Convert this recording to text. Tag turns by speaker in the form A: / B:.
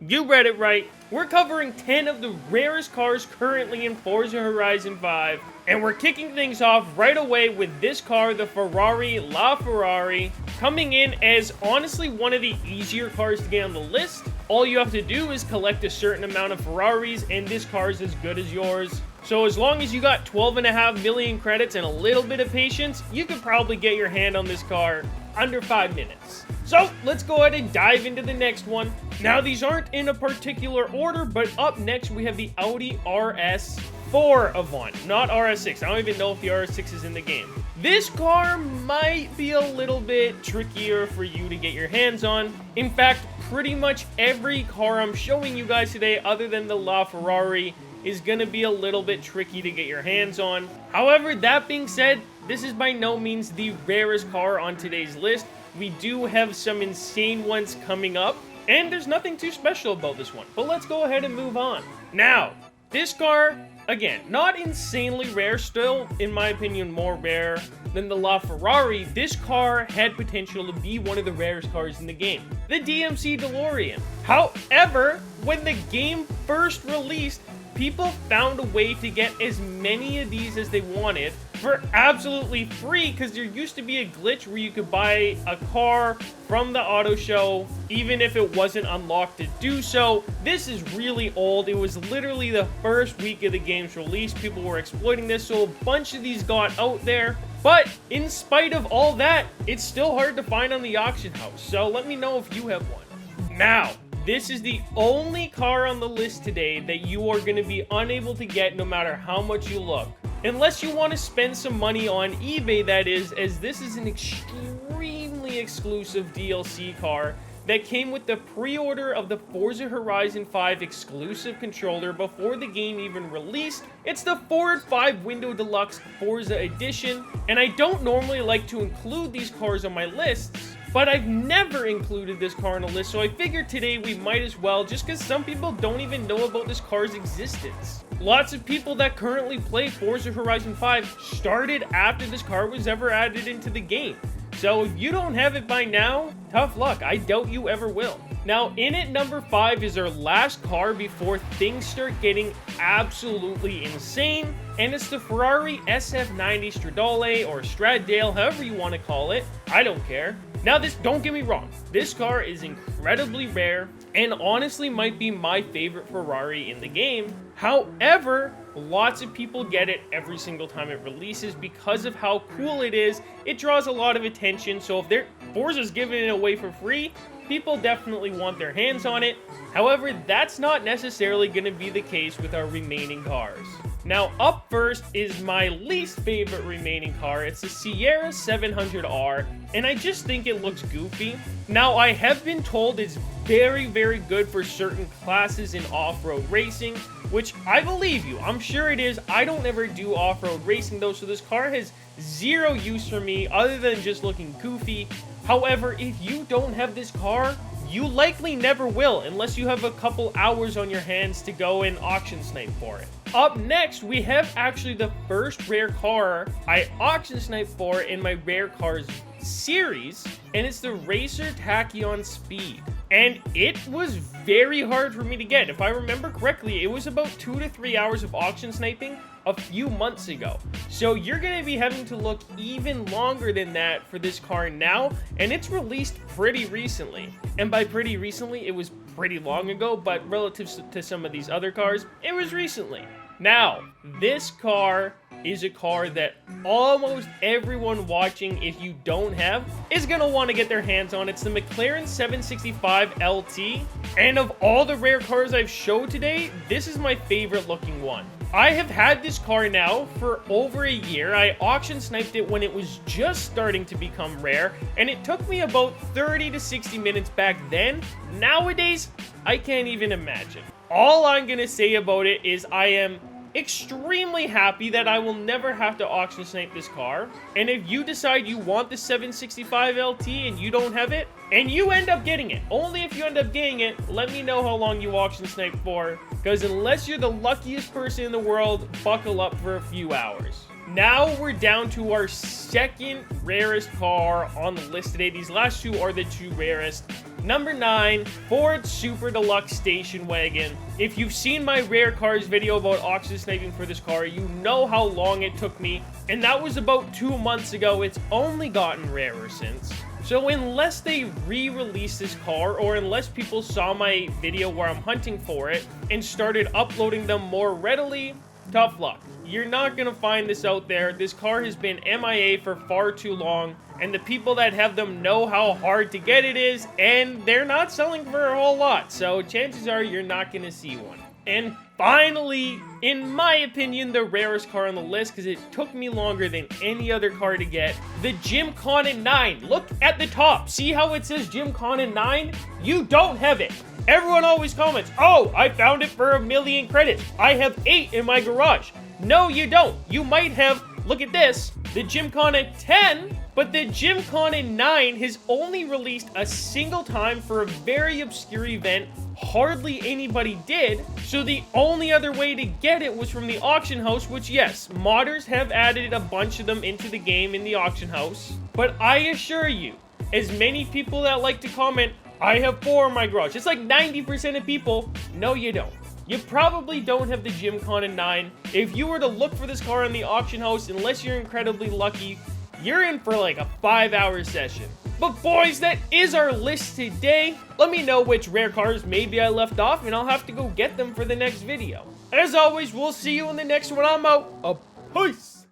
A: You read it right. We're covering 10 of the rarest cars currently in Forza Horizon 5, and we're kicking things off right away with this car, the Ferrari LaFerrari, coming in as honestly one of the easier cars to get on the list. All you have to do is collect a certain amount of Ferraris, and this car is as good as yours. So as long as you got 12.5 million credits and a little bit of patience, you could probably get your hand on this car under 5 minutes. So let's go ahead and dive into the next one. Now these aren't in a particular order, but up next we have the Audi RS4 Avant, not RS6. I don't even know if the RS6 is in the game. This car might be a little bit trickier for you to get your hands on. In fact, pretty much every car I'm showing you guys today, other than the LaFerrari, is going to be a little bit tricky to get your hands on. However, that being said, this is by no means the rarest car on today's list. We do have some insane ones coming up, and there's nothing too special about this one. But let's go ahead and move on. Now, this car, again, not insanely rare, still, in my opinion, more rare than the LaFerrari. This car had potential to be one of the rarest cars in the game, the DMC DeLorean. However, when the game first released, people found a way to get as many of these as they wanted for absolutely free, because there used to be a glitch where you could buy a car from the auto show even if it wasn't unlocked to do so. This is really old. It was literally the first week of the game's release. People were exploiting this, so a bunch of these got out there. But in spite of all that, it's still hard to find on the auction house. So let me know if you have one. Now, this is the only car on the list today that you are going to be unable to get no matter how much you look. Unless you want to spend some money on eBay, that is, as this is an extremely exclusive DLC car that came with the pre-order of the Forza Horizon 5 exclusive controller before the game even released. It's the Ford 5 Window Deluxe Forza Edition, and I don't normally like to include these cars on my lists, but I've never included this car on a list, so I figured today we might as well, just because some people don't even know about this car's existence. Lots of people that currently play Forza Horizon 5 started after this car was ever added into the game. So if you don't have it by now, tough luck. I doubt you ever will. Now, in at number 5 is our last car before things start getting absolutely insane, and it's the Ferrari SF90 Stradale, or Stradale, however you want to call it. I don't care. Now, don't get me wrong, this car is incredibly rare and honestly might be my favorite Ferrari in the game. However, lots of people get it every single time it releases because of how cool it is. It draws a lot of attention, so if Forza's giving it away for free, people definitely want their hands on it. However, that's not necessarily going to be the case with our remaining cars. Now, up first is my least favorite remaining car. It's the Sierra 700R, and I just think it looks goofy. Now, I have been told it's very, very good for certain classes in off-road racing, which I believe you. I'm sure it is. I don't ever do off-road racing, though, so this car has zero use for me other than just looking goofy. However, if you don't have this car, you likely never will, unless you have a couple hours on your hands to go and auction snipe for it. Up next, we have actually the first rare car I auction sniped for in my rare cars series, and it's the Racer Tachyon Speed. And it was very hard for me to get. If I remember correctly, it was about 2 to 3 hours of auction sniping a few months ago. So you're going to be having to look even longer than that for this car now, and it's released pretty recently. And by pretty recently, it was pretty long ago, but relative to some of these other cars, it was recently. Now, this car is a car that almost everyone watching, if you don't have, is going to want to get their hands on. It's the McLaren 765 LT, and of all the rare cars I've showed today, this is my favorite looking one. I have had this car now for over a year. I auction sniped it when it was just starting to become rare, and it took me about 30 to 60 minutes back then. Nowadays, I can't even imagine. All I'm going to say about it is I am extremely happy that I will never have to auction snipe this car. And if you decide you want the 765 LT and you don't have it, and you end up getting it, only if you end up getting it, let me know how long you auction snipe for, because unless you're the luckiest person in the world, buckle up for a few hours. Now we're down to our second rarest car on the list today. These last two are the two rarest. Number 9, Ford Super Deluxe Station Wagon. If you've seen my rare cars video about auction sniping for this car, you know how long it took me, and that was about 2 months ago. It's only gotten rarer since. So unless they re-release this car, or unless people saw my video where I'm hunting for it and started uploading them more readily, tough luck. You're not gonna find this out there. This car has been MIA for far too long, and the people that have them know how hard to get it is, and they're not selling for a whole lot, so chances are you're not gonna see one. And finally, in my opinion, the rarest car on the list, because it took me longer than any other car to get, the Gymkhana 9. Look at the top. See how it says Gymkhana 9? You don't have it. Everyone always comments, oh, I found it for 1,000,000 credits. I have 8 in my garage. No, you don't. You might have, look at this, the Gymkhana 10, but the Gymkhana 9 has only released a single time for a very obscure event hardly anybody did, so the only other way to get it was from the auction house, which yes, modders have added a bunch of them into the game in the auction house, but I assure you, as many people that like to comment, I have 4 in my garage, it's like 90% of people, no you don't. You probably don't have the Gymkhana 9. If you were to look for this car in the auction house, unless you're incredibly lucky, you're in for like a 5-hour session. But boys, that is our list today. Let me know which rare cars maybe I left off, and I'll have to go get them for the next video. As always, we'll see you in the next one. I'm out. Peace!